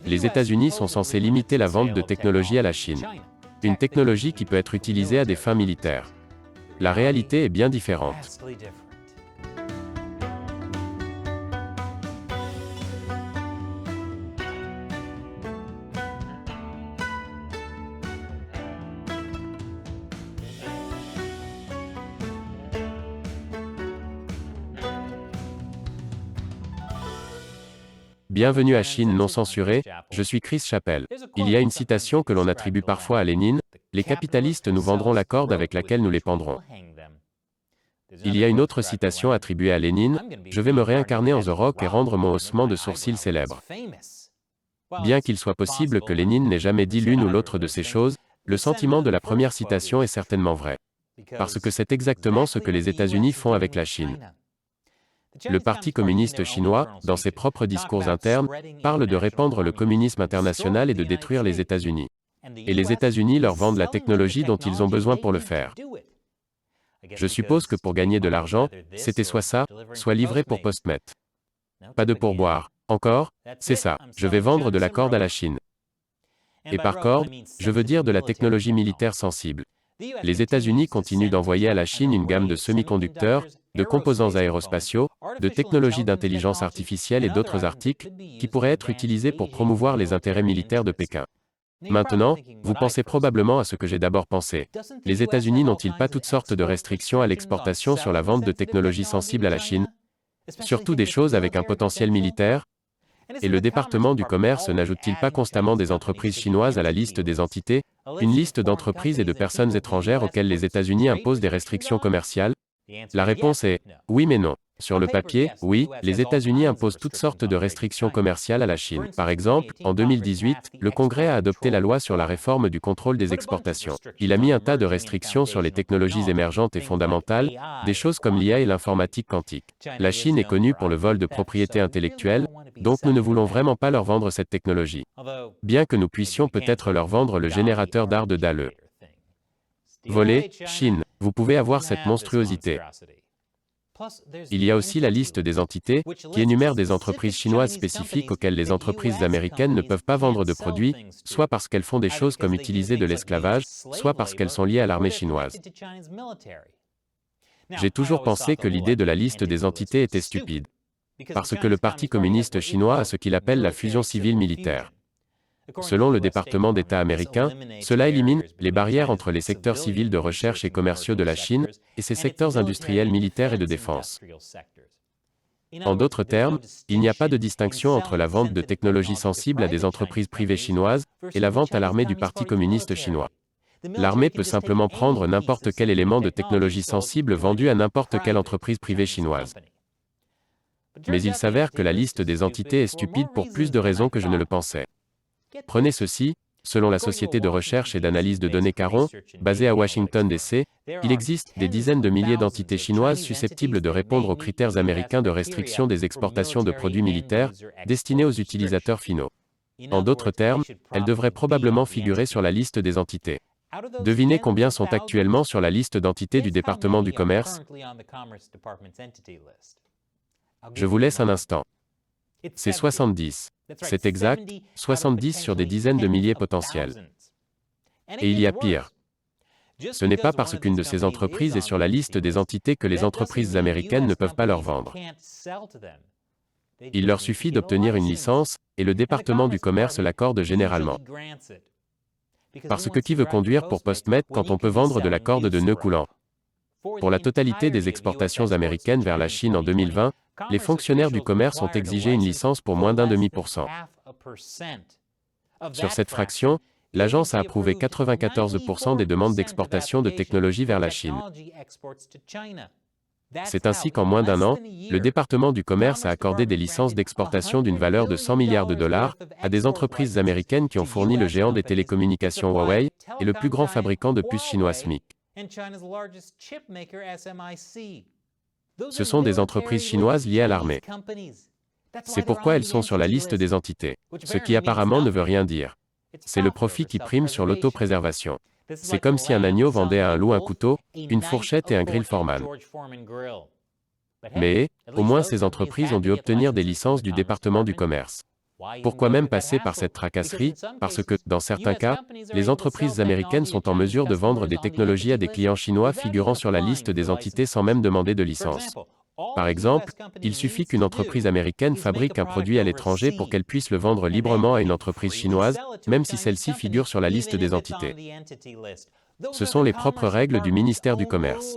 Les États-Unis sont censés limiter la vente de technologie à la Chine. Une technologie qui peut être utilisée à des fins militaires. La réalité est bien différente. Bienvenue à Chine non censurée, je suis Chris Chappell. Il y a une citation que l'on attribue parfois à Lénine, « Les capitalistes nous vendront la corde avec laquelle nous les pendrons ». Il y a une autre citation attribuée à Lénine, « Je vais me réincarner en The Rock et rendre mon haussement de sourcil célèbre ». Bien qu'il soit possible que Lénine n'ait jamais dit l'une ou l'autre de ces choses, le sentiment de la première citation est certainement vrai. Parce que c'est exactement ce que les États-Unis font avec la Chine. Le Parti communiste chinois, dans ses propres discours internes, parle de répandre le communisme international et de détruire les États-Unis. Et les États-Unis leur vendent la technologie dont ils ont besoin pour le faire. Je suppose que pour gagner de l'argent, c'était soit ça, soit livré pour Postmet. Pas de pourboire. Encore, c'est ça, je vais vendre de la corde à la Chine. Et par corde, je veux dire de la technologie militaire sensible. Les États-Unis continuent d'envoyer à la Chine une gamme de semi-conducteurs, de composants aérospatiaux, de technologies d'intelligence artificielle et d'autres articles, qui pourraient être utilisés pour promouvoir les intérêts militaires de Pékin. Maintenant, vous pensez probablement à ce que j'ai d'abord pensé. Les États-Unis n'ont-ils pas toutes sortes de restrictions à l'exportation sur la vente de technologies sensibles à la Chine? Surtout des choses avec un potentiel militaire? Et le département du commerce n'ajoute-t-il pas constamment des entreprises chinoises à la liste des entités, une liste d'entreprises et de personnes étrangères auxquelles les États-Unis imposent des restrictions commerciales? La réponse est oui mais non. Sur le papier, oui, les États-Unis imposent toutes sortes de restrictions commerciales à la Chine. Par exemple, en 2018, le Congrès a adopté la loi sur la réforme du contrôle des exportations. Il a mis un tas de restrictions sur les technologies émergentes et fondamentales, des choses comme l'IA et l'informatique quantique. La Chine est connue pour le vol de propriété intellectuelle, donc nous ne voulons vraiment pas leur vendre cette technologie. Bien que nous puissions peut-être leur vendre le générateur d'art de Dalle. Voler, Chine, vous pouvez avoir cette monstruosité. Il y a aussi la liste des entités, qui énumère des entreprises chinoises spécifiques auxquelles les entreprises américaines ne peuvent pas vendre de produits, soit parce qu'elles font des choses comme utiliser de l'esclavage, soit parce qu'elles sont liées à l'armée chinoise. J'ai toujours pensé que l'idée de la liste des entités était stupide. Parce que le Parti communiste chinois a ce qu'il appelle la fusion civile-militaire. Selon le département d'État américain, cela élimine les barrières entre les secteurs civils de recherche et commerciaux de la Chine et ses secteurs industriels militaires et de défense. En d'autres termes, il n'y a pas de distinction entre la vente de technologies sensibles à des entreprises privées chinoises et la vente à l'armée du Parti communiste chinois. L'armée peut simplement prendre n'importe quel élément de technologie sensible vendu à n'importe quelle entreprise privée chinoise. Mais il s'avère que la liste des entités est stupide pour plus de raisons que je ne le pensais. Prenez ceci, selon la société de recherche et d'analyse de données Caron, basée à Washington DC, il existe des dizaines de milliers d'entités chinoises susceptibles de répondre aux critères américains de restriction des exportations de produits militaires, destinés aux utilisateurs finaux. En d'autres termes, elles devraient probablement figurer sur la liste des entités. Devinez combien sont actuellement sur la liste d'entités du département du commerce? Je vous laisse un instant. C'est 70. C'est exact, 70 sur des dizaines de milliers potentiels. Et il y a pire. Ce n'est pas parce qu'une de ces entreprises est sur la liste des entités que les entreprises américaines ne peuvent pas leur vendre. Il leur suffit d'obtenir une licence, et le département du commerce l'accorde généralement. Parce que qui veut conduire pour Postmet quand on peut vendre de la corde de nœud coulant? Pour la totalité des exportations américaines vers la Chine en 2020, les fonctionnaires du commerce ont exigé une licence pour moins d'0,5%. Sur cette fraction, l'agence a approuvé 94% des demandes d'exportation de technologies vers la Chine. C'est ainsi qu'en moins d'un an, le département du commerce a accordé des licences d'exportation d'une valeur de 100 milliards de dollars à des entreprises américaines qui ont fourni le géant des télécommunications Huawei et le plus grand fabricant de puces chinois SMIC. Ce sont des entreprises chinoises liées à l'armée. C'est pourquoi elles sont sur la liste des entités. Ce qui apparemment ne veut rien dire. C'est le profit qui prime sur l'autopréservation. C'est comme si un agneau vendait à un loup un couteau, une fourchette et un grill Foreman. Mais, au moins ces entreprises ont dû obtenir des licences du département du commerce. Pourquoi même passer par cette tracasserie? Parce que, dans certains cas, les entreprises américaines sont en mesure de vendre des technologies à des clients chinois figurant sur la liste des entités sans même demander de licence. Par exemple, il suffit qu'une entreprise américaine fabrique un produit à l'étranger pour qu'elle puisse le vendre librement à une entreprise chinoise, même si celle-ci figure sur la liste des entités. Ce sont les propres règles du ministère du Commerce.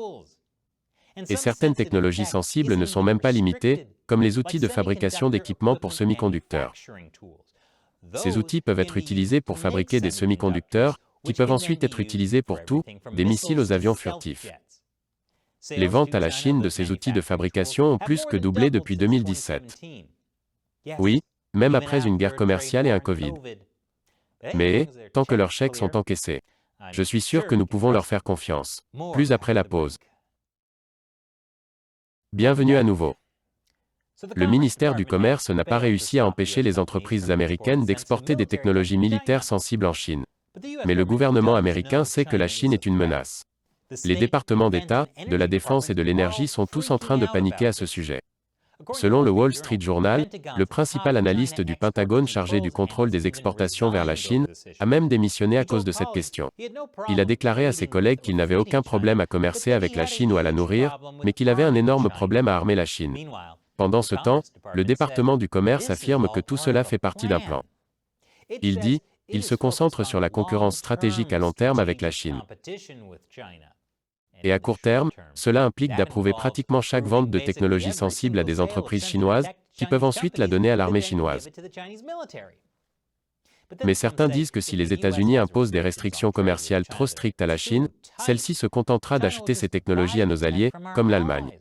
Et certaines technologies sensibles ne sont même pas limitées, comme les outils de fabrication d'équipements pour semi-conducteurs. Ces outils peuvent être utilisés pour fabriquer des semi-conducteurs, qui peuvent ensuite être utilisés pour tout, des missiles aux avions furtifs. Les ventes à la Chine de ces outils de fabrication ont plus que doublé depuis 2017. Oui, même après une guerre commerciale et un Covid. Mais, tant que leurs chèques sont encaissés, je suis sûr que nous pouvons leur faire confiance. Plus après la pause. Bienvenue à nouveau. Le ministère du Commerce n'a pas réussi à empêcher les entreprises américaines d'exporter des technologies militaires sensibles en Chine. Mais le gouvernement américain sait que la Chine est une menace. Les départements d'État, de la Défense et de l'Énergie sont tous en train de paniquer à ce sujet. Selon le Wall Street Journal, le principal analyste du Pentagone chargé du contrôle des exportations vers la Chine a même démissionné à cause de cette question. Il a déclaré à ses collègues qu'il n'avait aucun problème à commercer avec la Chine ou à la nourrir, mais qu'il avait un énorme problème à armer la Chine. Pendant ce temps, le département du commerce affirme que tout cela fait partie d'un plan. Il dit, il se concentre sur la concurrence stratégique à long terme avec la Chine. Et à court terme, cela implique d'approuver pratiquement chaque vente de technologies sensibles à des entreprises chinoises, qui peuvent ensuite la donner à l'armée chinoise. Mais certains disent que si les États-Unis imposent des restrictions commerciales trop strictes à la Chine, celle-ci se contentera d'acheter ces technologies à nos alliés, comme l'Allemagne.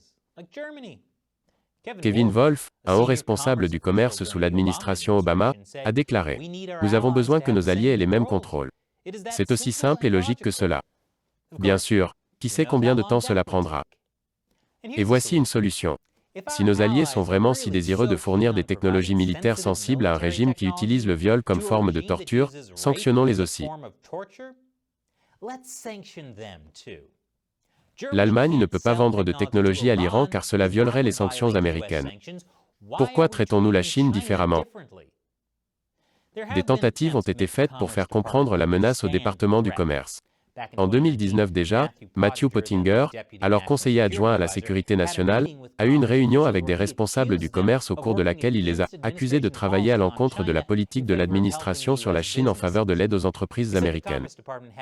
Kevin Wolf, un haut responsable du commerce sous l'administration Obama, a déclaré « Nous avons besoin que nos alliés aient les mêmes contrôles. C'est aussi simple et logique que cela. Bien sûr, qui sait combien de temps cela prendra? Et voici une solution. Si nos alliés sont vraiment si désireux de fournir des technologies militaires sensibles à un régime qui utilise le viol comme forme de torture, sanctionnons-les aussi. L'Allemagne ne peut pas vendre de technologie à l'Iran car cela violerait les sanctions américaines. Pourquoi traitons-nous la Chine différemment? Des tentatives ont été faites pour faire comprendre la menace au département du commerce. En 2019 déjà, Matthew Pottinger, alors conseiller adjoint à la sécurité nationale, a eu une réunion avec des responsables du commerce au cours de laquelle il les a accusés de travailler à l'encontre de la politique de l'administration sur la Chine en faveur de l'aide aux entreprises américaines.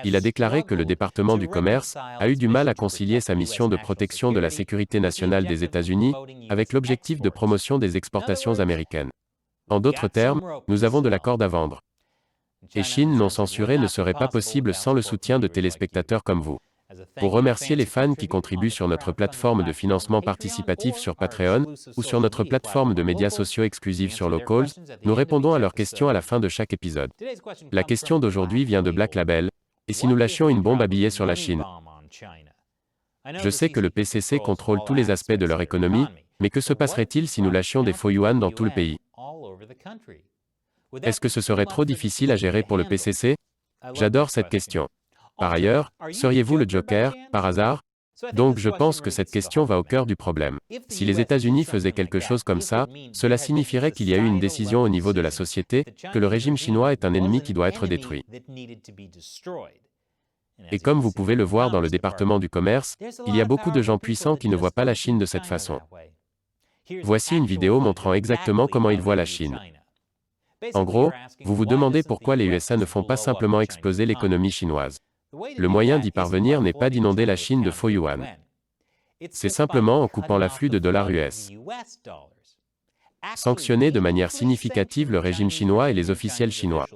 Il a déclaré que le département du commerce a eu du mal à concilier sa mission de protection de la sécurité nationale des États-Unis avec l'objectif de promotion des exportations américaines. En d'autres termes, nous avons de la corde à vendre. Et Chine non censurée ne serait pas possible sans le soutien de téléspectateurs comme vous. Pour remercier les fans qui contribuent sur notre plateforme de financement participatif sur Patreon, ou sur notre plateforme de médias sociaux exclusive sur Locals, nous répondons à leurs questions à la fin de chaque épisode. La question d'aujourd'hui vient de Black Label. Et si nous lâchions une bombe à billets sur la Chine? Je sais que le PCC contrôle tous les aspects de leur économie, mais que se passerait-il si nous lâchions des faux yuan dans tout le pays? Est-ce que ce serait trop difficile à gérer pour le PCC? J'adore cette question. Par ailleurs, seriez-vous le Joker, par hasard? Donc je pense que cette question va au cœur du problème. Si les États-Unis faisaient quelque chose comme ça, cela signifierait qu'il y a eu une décision au niveau de la société, que le régime chinois est un ennemi qui doit être détruit. Et comme vous pouvez le voir dans le département du commerce, il y a beaucoup de gens puissants qui ne voient pas la Chine de cette façon. Voici une vidéo montrant exactement comment ils voient la Chine. En gros, vous vous demandez pourquoi les USA ne font pas simplement exploser l'économie chinoise. Le moyen d'y parvenir n'est pas d'inonder la Chine de faux yuan. C'est simplement en coupant l'afflux de dollars US. Sanctionner de manière significative le régime chinois et les officiels chinois.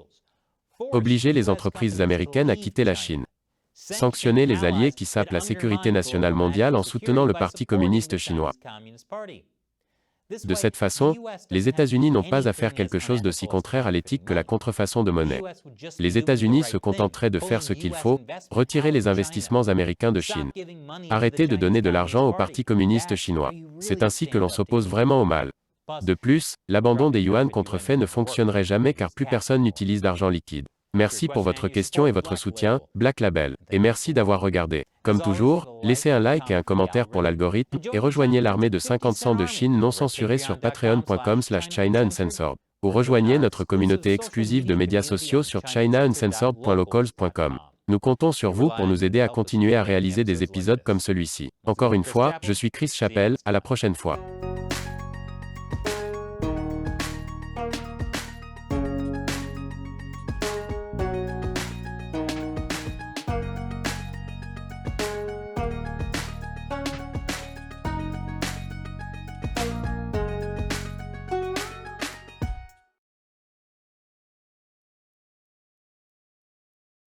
Obliger les entreprises américaines à quitter la Chine. Sanctionner les alliés qui sapent la sécurité nationale mondiale en soutenant le Parti communiste chinois. De cette façon, les États-Unis n'ont pas à faire quelque chose d'aussi contraire à l'éthique que la contrefaçon de monnaie. Les États-Unis se contenteraient de faire ce qu'il faut, retirer les investissements américains de Chine. Arrêter de donner de l'argent au Parti communiste chinois. C'est ainsi que l'on s'oppose vraiment au mal. De plus, l'abandon des yuan contrefaits ne fonctionnerait jamais car plus personne n'utilise d'argent liquide. Merci pour votre question et votre soutien, Black Label. Et merci d'avoir regardé. Comme toujours, laissez un like et un commentaire pour l'algorithme, et rejoignez l'armée de 50 cents de Chine non censurée sur patreon.com/China Uncensored. ou rejoignez notre communauté exclusive de médias sociaux sur chinauncensored.locals.com. Nous comptons sur vous pour nous aider à continuer à réaliser des épisodes comme celui-ci. Encore une fois, je suis Chris Chappell, à la prochaine fois.